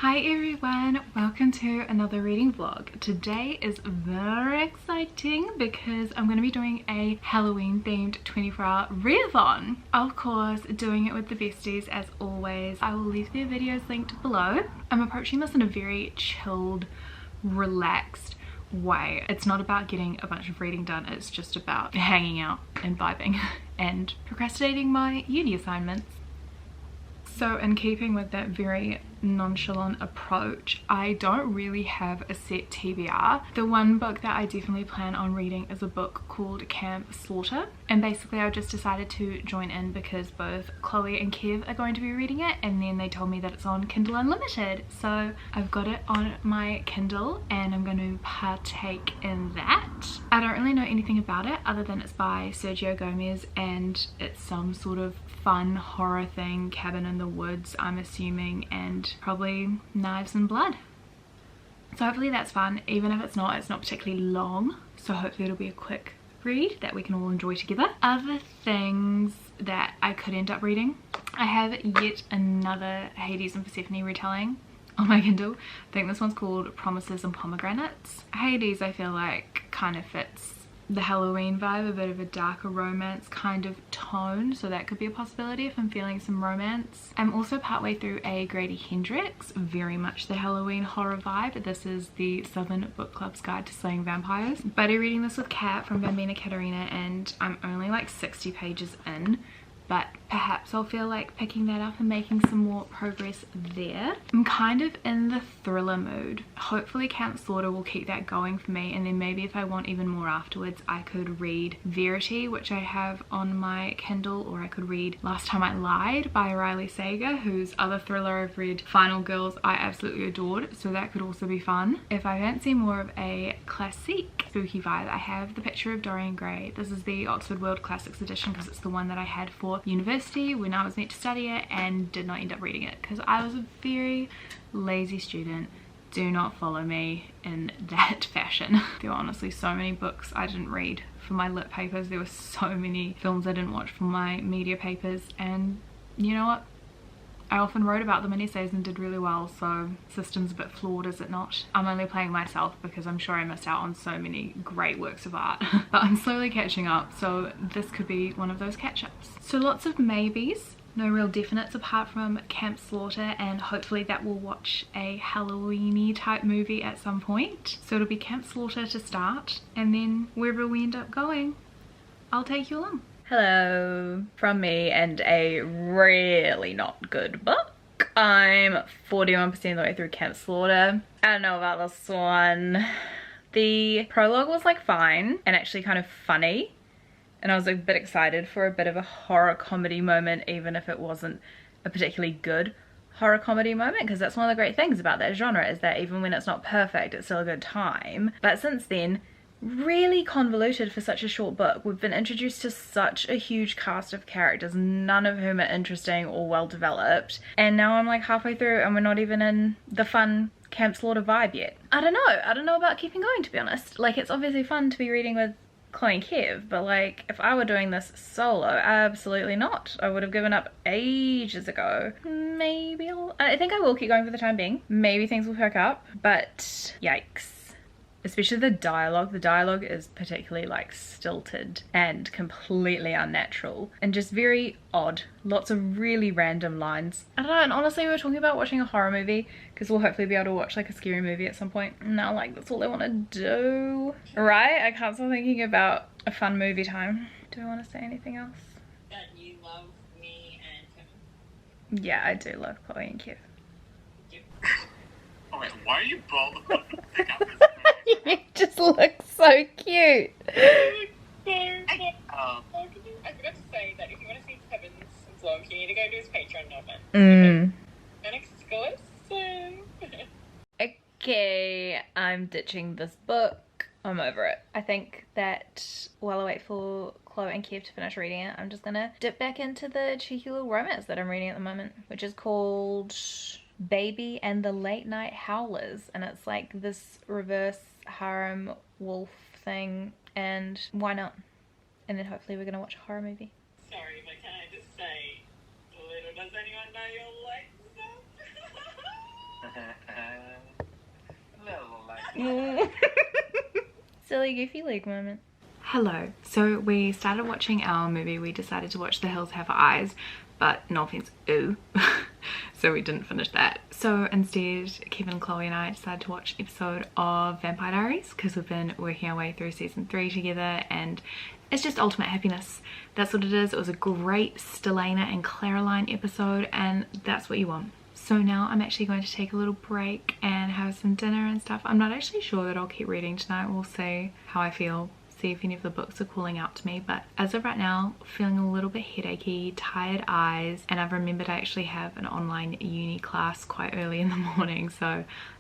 Hi everyone, welcome to another reading vlog. Today is very exciting because I'm going to be doing a Halloween themed 24-hour readathon. Of course, doing it with the besties as always. I will leave their videos linked below. I'm approaching this in a very chilled, relaxed way. It's not about getting a bunch of reading done, it's just about hanging out and vibing and procrastinating my uni assignments. So in keeping with that very nonchalant approach, I don't really have a set TBR. The one book that I definitely plan on reading is a book called Camp Slaughter, and basically I just decided to join in because both Chloe and Kev are going to be reading it, and then they told me that it's on Kindle Unlimited, so I've got it on my Kindle and I'm going to partake in that. I don't really know anything about it other than it's by Sergio Gomez and it's some sort of fun horror thing, cabin in the woods I'm assuming, and probably knives and blood. So hopefully that's fun, even if it's not particularly long, so hopefully it'll be a quick read that we can all enjoy together. Other things that I could end up reading, I have yet another Hades and Persephone retelling on my Kindle. I think this one's called Promises and Pomegranates. Hades I feel like kind of fits the Halloween vibe, a bit of a darker romance kind of tone, so that could be a possibility if I'm feeling some romance. I'm also partway through a Grady Hendrix, very much the Halloween horror vibe. This is the Southern Book Club's Guide to Slaying Vampires. Buddy reading this with Kat from Bambina Katerina, and I'm only like 60 pages in, but perhaps I'll feel like picking that up and making some more progress there. I'm kind of in the thriller mood. Hopefully Camp Slaughter will keep that going for me, and then maybe if I want even more afterwards I could read Verity, which I have on my Kindle, or I could read Last Time I Lied by Riley Sager, whose other thriller I've read, Final Girls, I absolutely adored, so that could also be fun. If I fancy more of a classic spooky vibe, I have The Picture of Dorian Gray. This is the Oxford World Classics edition because it's the one that I had for university when I was meant to study it and did not end up reading it because I was a very lazy student. Do not follow me in that fashion. There were honestly so many books I didn't read for my lit papers. There were so many films I didn't watch for my media papers, and you know what? I often wrote about them in essays and did really well, so system's a bit flawed, is it not? I'm only playing myself because I'm sure I missed out on so many great works of art. But I'm slowly catching up, so this could be one of those catch-ups. So lots of maybes, no real definites apart from Camp Slaughter, and hopefully that will watch a Halloween-y type movie at some point. So it'll be Camp Slaughter to start, and then wherever we end up going, I'll take you along. Hello from me and a really not good book. I'm 41% of the way through Camp Slaughter. I don't know about this one. The prologue was like fine and actually kind of funny, and I was a bit excited for a bit of a horror comedy moment, even if it wasn't a particularly good horror comedy moment, because that's one of the great things about that genre, is that even when it's not perfect it's still a good time. But since then, really convoluted for such a short book. We've been introduced to such a huge cast of characters, none of whom are interesting or well developed, and now I'm like halfway through and we're not even in the fun Camp Slaughter vibe yet. I don't know about keeping going, to be honest. Like, it's obviously fun to be reading with Chloe and Kev, but like if I were doing this solo, absolutely not. I would have given up ages ago. Maybe I think I will keep going for the time being. Maybe things will perk up, but yikes. Especially the dialogue. The dialogue is particularly like stilted and completely unnatural and just very odd. Lots of really random lines. I don't know, and honestly we were talking about watching a horror movie because we'll hopefully be able to watch like a scary movie at some point. Now like that's all I want to do. Right? I can't stop thinking about a fun movie time. Do I want to say anything else? That you love me and Kevin. Yeah, I do love Chloe and Kev. Oh wait, why are you both about to pick up this? You just look so cute. I forgot to say that if you want to see Kevin's vlog, you need to go to his Patreon moment. An exclusive. Okay, I'm ditching this book. I'm over it. I think that while I wait for Chloe and Kev to finish reading it, I'm just gonna dip back into the cheeky little romance that I'm reading at the moment, which is called Baby and the Late Night Howlers, and it's like this reverse harem wolf thing, and why not? And then hopefully we're gonna watch a horror movie. Sorry, but can I just say, little does anyone know you'll like stuff? Little like Silly goofy leg moment. Hello. So we started watching our movie. We decided to watch The Hills Have Eyes, but no offense, ooh. So we didn't finish that. So instead, Kevin, Chloe and I decided to watch an episode of Vampire Diaries because we've been working our way through season 3 together, and it's just ultimate happiness. That's what it is. It was a great Stelena and Caroline episode, and that's what you want. So now I'm actually going to take a little break and have some dinner and stuff. I'm not actually sure that I'll keep reading tonight. We'll see how I feel, see if any of the books are calling out to me, but as of right now, feeling a little bit headachy, tired eyes, and I've remembered I actually have an online uni class quite early in the morning, so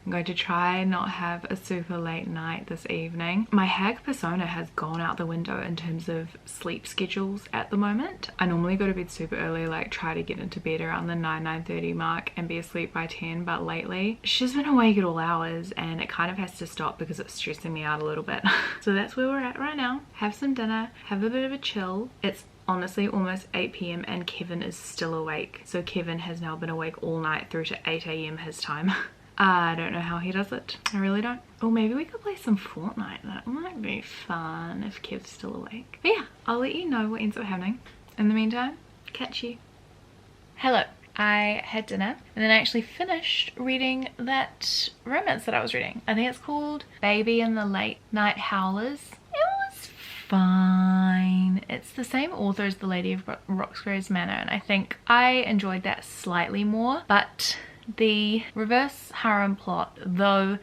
I'm going to try not have a super late night this evening. My hag persona has gone out the window in terms of sleep schedules at the moment. I normally go to bed super early, like try to get into bed around the 9:30 mark and be asleep by 10, but lately she's been awake at all hours and it kind of has to stop because it's stressing me out a little bit. So that's where we're at right now. Have some dinner, have a bit of a chill. It's honestly almost 8 p.m. and Kevin is still awake. So Kevin has now been awake all night through to 8 a.m. his time. I don't know how he does it. I really don't. Or maybe we could play some Fortnite. That might be fun if Kev's still awake. But yeah, I'll let you know what ends up happening. In the meantime, catch you. Hello. I had dinner and then I actually finished reading that romance that I was reading. I think it's called Baby and the Late Night Howlers. It was fine. It's the same author as The Lady of Roxbury's Manor, and I think I enjoyed that slightly more, but the reverse harem plot, though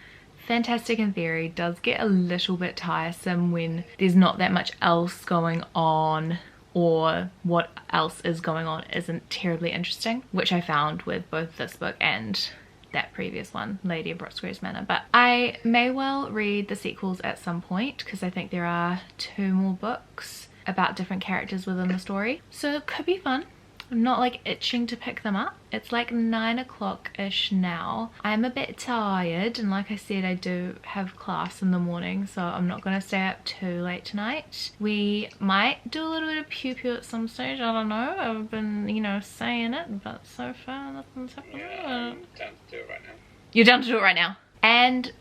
fantastic in theory, does get a little bit tiresome when there's not that much else going on, or what else is going on isn't terribly interesting, which I found with both this book and that previous one, Lady of Roxbury's Manor. But I may well read the sequels at some point because I think there are 2 more books about different characters within the story, so it could be fun. I'm not like itching to pick them up. It's like 9 o'clock-ish now. I'm a bit tired, and like I said, I do have class in the morning, so I'm not going to stay up too late tonight. We might do a little bit of pew-pew at some stage, I don't know. I've been, you know, saying it, but so far nothing's happening. Yeah, I'm down to do it right now. You're down to do it right now. And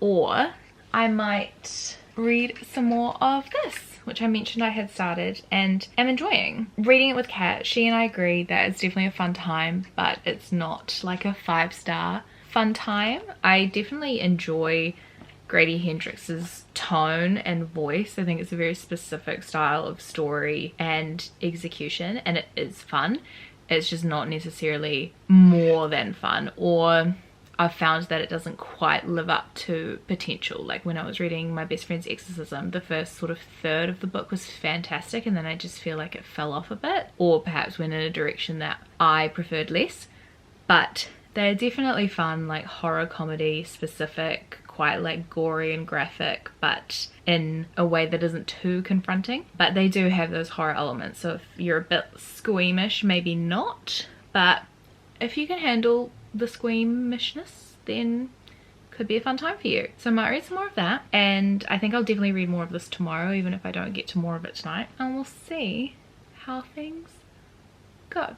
or I might read some more of this, which I mentioned I had started and am enjoying. Reading it with Kat, she and I agree that it's definitely a fun time, but it's not like a 5-star fun time. I definitely enjoy Grady Hendrix's tone and voice. I think it's a very specific style of story and execution, and it is fun. It's just not necessarily more than fun, or I've found that it doesn't quite live up to potential. Like when I was reading My Best Friend's Exorcism, the first sort of third of the book was fantastic, and then I just feel like it fell off a bit, or perhaps went in a direction that I preferred less. But they're definitely fun, like horror comedy specific, quite like gory and graphic, but in a way that isn't too confronting. But they do have those horror elements, so if you're a bit squeamish, maybe not, but if you can handle the squeamishness, then could be a fun time for you. So I might read some more of that, and I think I'll definitely read more of this tomorrow, even if I don't get to more of it tonight, and we'll see how things go.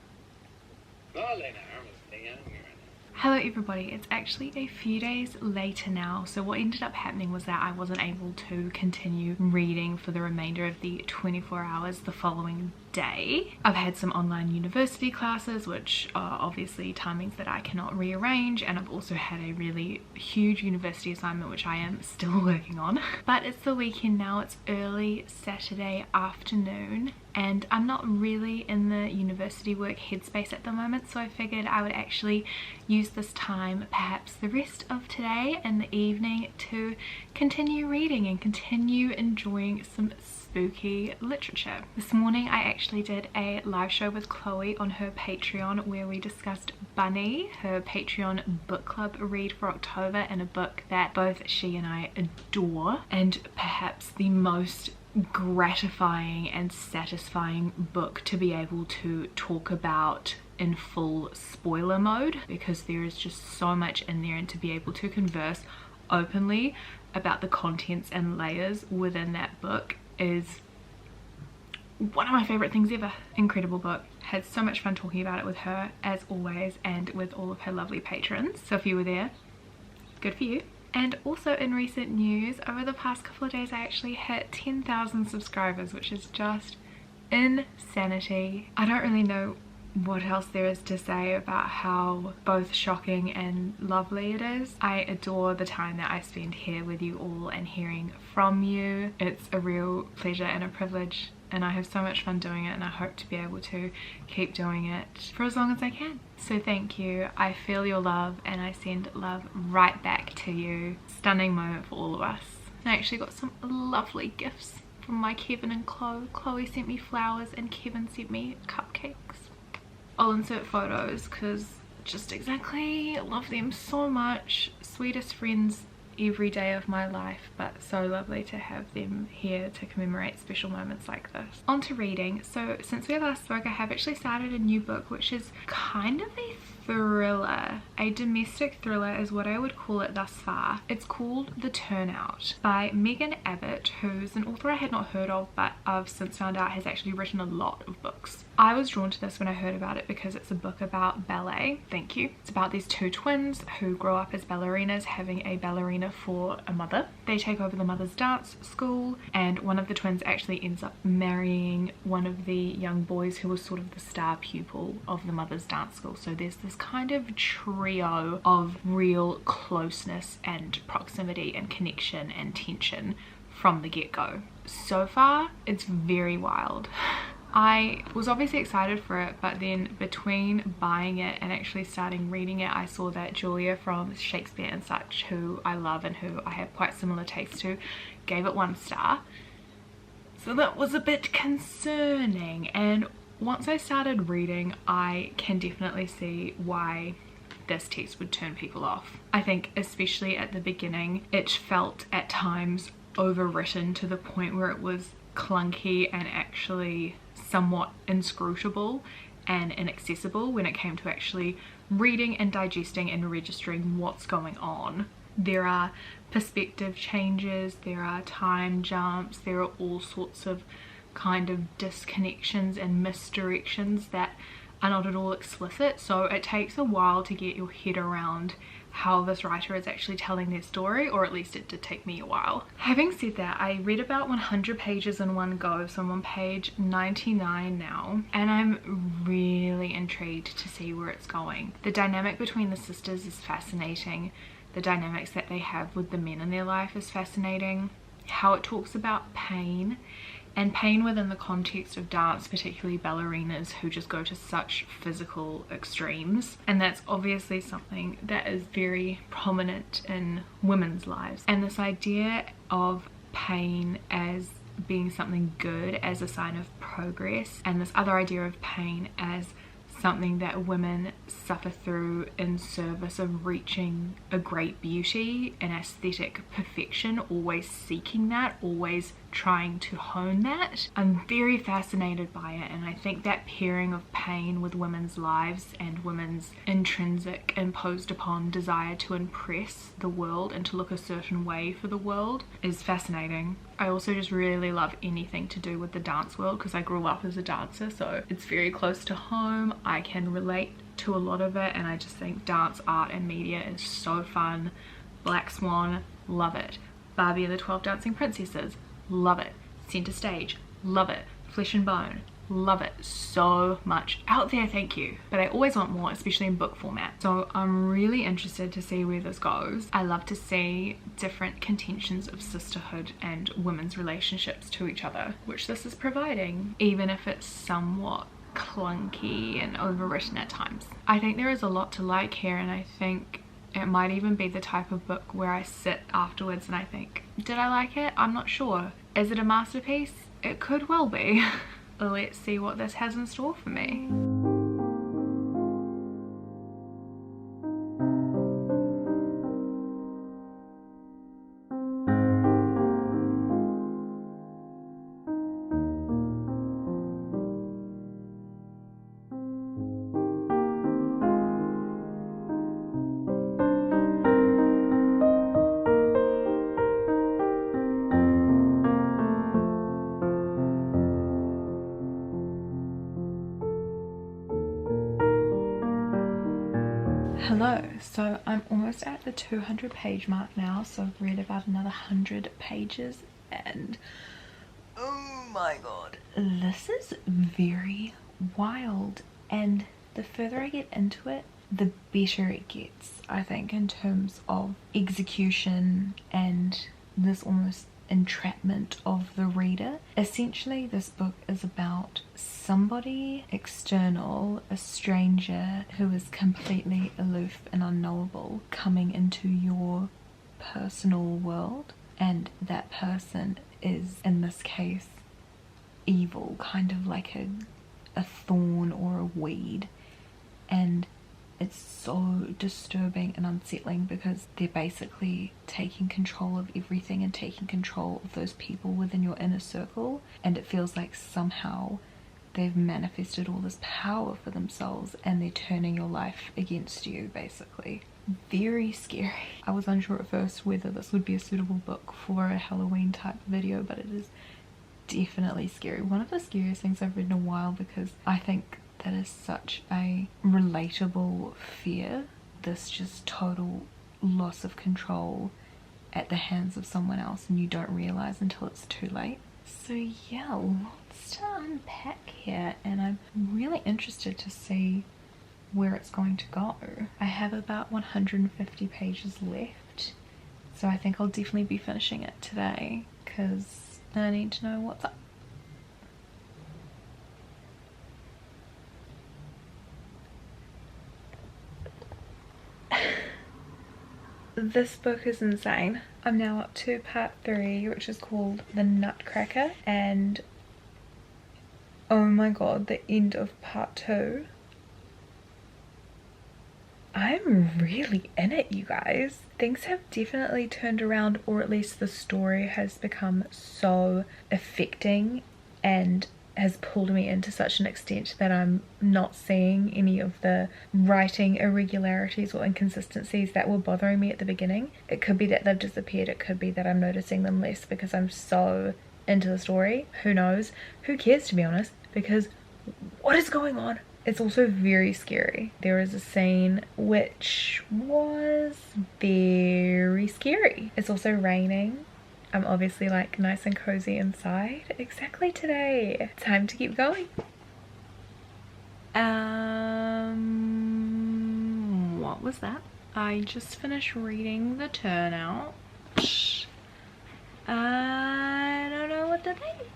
Hello everybody, it's actually a few days later now. So what ended up happening was that I wasn't able to continue reading for the remainder of the 24 hours the following day. I've had some online university classes, which are obviously timings that I cannot rearrange, and I've also had a really huge university assignment which I am still working on. But it's the weekend now, it's early Saturday afternoon, and I'm not really in the university work headspace at the moment, so I figured I would actually use this time, perhaps the rest of today and the evening, to continue reading and continue enjoying some spooky literature. This morning I actually did a live show with Chloe on her Patreon where we discussed Bunny, her Patreon book club read for October, and a book that both she and I adore, and perhaps the most gratifying and satisfying book to be able to talk about in full spoiler mode, because there is just so much in there, and to be able to converse openly about the contents and layers within that book is one of my favorite things ever. Incredible book. Had so much fun talking about it with her as always, and with all of her lovely patrons. So if you were there, good for you. And also in recent news, over the past couple of days I actually hit 10,000 subscribers, which is just insanity. I don't really know what else there is to say about how both shocking and lovely it is. I adore the time that I spend here with you all and hearing from you. It's a real pleasure and a privilege, and I have so much fun doing it, and I hope to be able to keep doing it for as long as I can. So thank you. I feel your love and I send love right back to you. Stunning moment for all of us. I actually got some lovely gifts from my Kevin and Chloe. Chloe sent me flowers and Kevin sent me cupcakes. I'll insert photos because just exactly love them so much. Sweetest friends every day of my life, but so lovely to have them here to commemorate special moments like this. On to reading. So since we last spoke, I have actually started a new book, which is kind of a thriller. A domestic thriller is what I would call it thus far. It's called The Turnout by Megan Abbott, who's an author I had not heard of, but I've since found out has actually written a lot of books. I was drawn to this when I heard about it because it's a book about ballet. Thank you. It's about these two twins who grow up as ballerinas, having a ballerina for a mother. They take over the mother's dance school, and one of the twins actually ends up marrying one of the young boys who was sort of the star pupil of the mother's dance school. So there's this kind of trio of real closeness and proximity and connection and tension from the get-go. So far, it's very wild. I was obviously excited for it, but then between buying it and actually starting reading it, I saw that Julia from Shakespeare and Such, who I love and who I have quite similar taste to, gave it 1 star. So that was a bit concerning, and once I started reading, I can definitely see why this text would turn people off. I think especially at the beginning, it felt at times overwritten to the point where it was clunky and actually somewhat inscrutable and inaccessible when it came to actually reading and digesting and registering what's going on. There are perspective changes, there are time jumps, there are all sorts of kind of disconnections and misdirections that are not at all explicit, so it takes a while to get your head around how this writer is actually telling their story, or at least it did take me a while. Having said that, I read about 100 pages in one go, so I'm on page 99 now, and I'm really intrigued to see where it's going. The dynamic between the sisters is fascinating. The dynamics that they have with the men in their life is fascinating. How it talks about pain, and pain within the context of dance, particularly ballerinas who just go to such physical extremes. And that's obviously something that is very prominent in women's lives. And this idea of pain as being something good, as a sign of progress, and this other idea of pain as something that women suffer through in service of reaching a great beauty, an aesthetic perfection, always seeking that, always trying to hone that. I'm very fascinated by it, and I think that pairing of pain with women's lives and women's intrinsic imposed upon desire to impress the world and to look a certain way for the world is fascinating. I also just really love anything to do with the dance world because I grew up as a dancer, so it's very close to home. I can relate to a lot of it, and I just think dance, art and media is so fun. Black Swan, love it. Barbie and the 12 Dancing Princesses, love it. Center Stage, love it. Flesh and Bone, love it. So much out there, thank you. But I always want more, especially in book format. So I'm really interested to see where this goes. I love to see different contentions of sisterhood and women's relationships to each other, which this is providing, even if it's somewhat clunky and overwritten at times. I think there is a lot to like here, and I think it might even be the type of book where I sit afterwards and I think, did I like it? I'm not sure. Is it a masterpiece? It could well be. Let's see what this has in store for me. Hello, so I'm almost at the 200 page mark now, so I've read about another 100 pages and oh my god, this is very wild, and the further I get into it, the better it gets, I think, in terms of execution and this almost entrapment of the reader. Essentially, this book is about somebody external, a stranger who is completely aloof and unknowable, coming into your personal world, and that person is, in this case, evil, kind of like a thorn or a weed, and it's so disturbing and unsettling because they're basically taking control of everything and taking control of those people within your inner circle, and it feels like somehow they've manifested all this power for themselves and they're turning your life against you, basically. Very scary. I was unsure at first whether this would be a suitable book for a Halloween type video, but it is definitely scary. One of the scariest things I've read in a while, because I think that is such a relatable fear, this just total loss of control at the hands of someone else and you don't realize until it's too late. So yeah, lots to unpack here, and I'm really interested to see where it's going to go. I have about 150 pages left, so I think I'll definitely be finishing it today because I need to know what's up. This book is insane. I'm now up to part 3, which is called The Nutcracker, and oh my god, the end of part 2. I'm really in it, you guys. Things have definitely turned around, or at least the story has become so affecting and has pulled me into such an extent that I'm not seeing any of the writing irregularities or inconsistencies that were bothering me at the beginning. It could be that they've disappeared, it could be that I'm noticing them less because I'm so into the story. Who knows? Who cares, to be honest? Because what is going on? It's also very scary. There is a scene which was very scary. It's also raining. I'm obviously like nice and cozy inside. Exactly today. Time to keep going. What was that? I just finished reading The Turnout. I don't know what to think.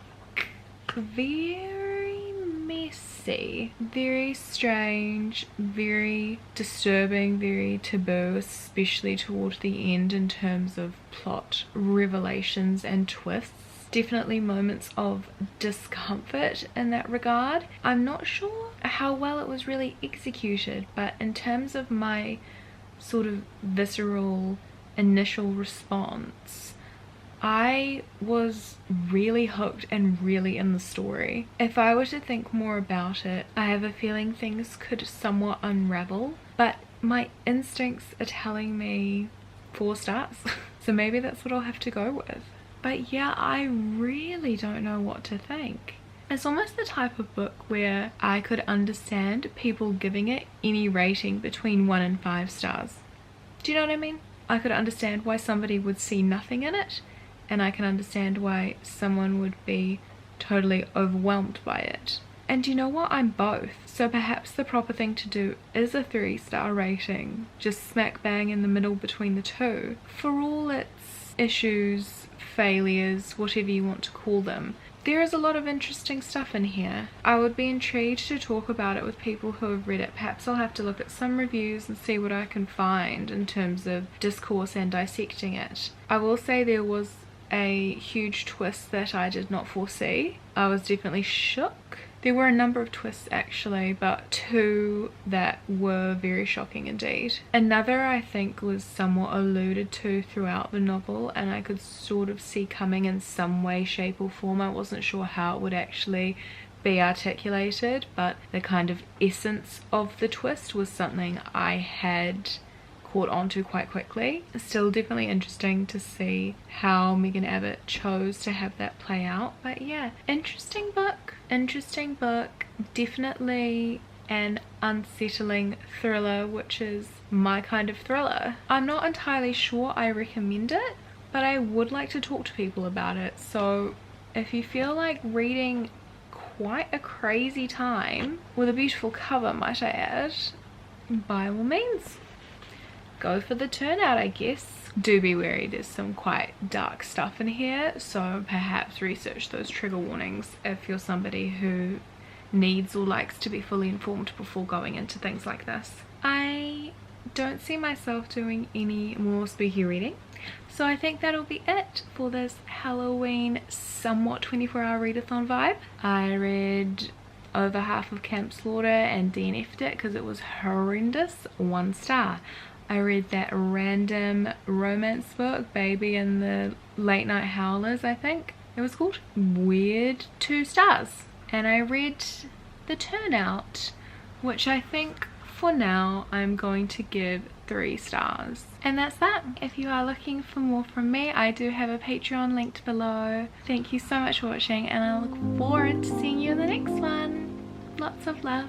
Very messy, very strange, very disturbing, very taboo, especially towards the end in terms of plot revelations and twists. Definitely moments of discomfort in that regard. I'm not sure how well it was really executed, but in terms of my sort of visceral initial response, I was really hooked and really in the story. If I were to think more about it, I have a feeling things could somewhat unravel, but my instincts are telling me 4 stars. So maybe that's what I'll have to go with. But yeah, I really don't know what to think. It's almost the type of book where I could understand people giving it any rating between 1 and 5 stars. Do you know what I mean? I could understand why somebody would see nothing in it, and I can understand why someone would be totally overwhelmed by it. And you know what? I'm both. So perhaps the proper thing to do is a 3-star rating, just smack bang in the middle between the two. For all its issues, failures, whatever you want to call them, there is a lot of interesting stuff in here. I would be intrigued to talk about it with people who have read it. Perhaps I'll have to look at some reviews and see what I can find in terms of discourse and dissecting it. I will say there was a huge twist that I did not foresee. I was definitely shook. There were a number of twists actually, but 2 that were very shocking indeed. Another I think was somewhat alluded to throughout the novel, and I could sort of see coming in some way, shape or form. I wasn't sure how it would actually be articulated, but the kind of essence of the twist was something I had caught onto quite quickly. Still definitely interesting to see how Megan Abbott chose to have that play out, but yeah, interesting book, definitely an unsettling thriller, which is my kind of thriller. I'm not entirely sure I recommend it, but I would like to talk to people about it. So if you feel like reading quite a crazy time with a beautiful cover, might I add, by all means, go for the turnout, I guess. Do be wary, there's some quite dark stuff in here, so perhaps research those trigger warnings if you're somebody who needs or likes to be fully informed before going into things like this. I don't see myself doing any more spooky reading, so I think that'll be it for this Halloween somewhat 24-hour readathon vibe. I read over half of Camp Slaughter and DNF'd it because it was horrendous. 1 star. I read that random romance book, Baby and the Late Night Howlers, I think it was called. Weird. 2 stars. And I read The Turnout, which I think for now I'm going to give 3 stars. And that's that. If you are looking for more from me, I do have a Patreon linked below. Thank you so much for watching, and I look forward to seeing you in the next one. Lots of love.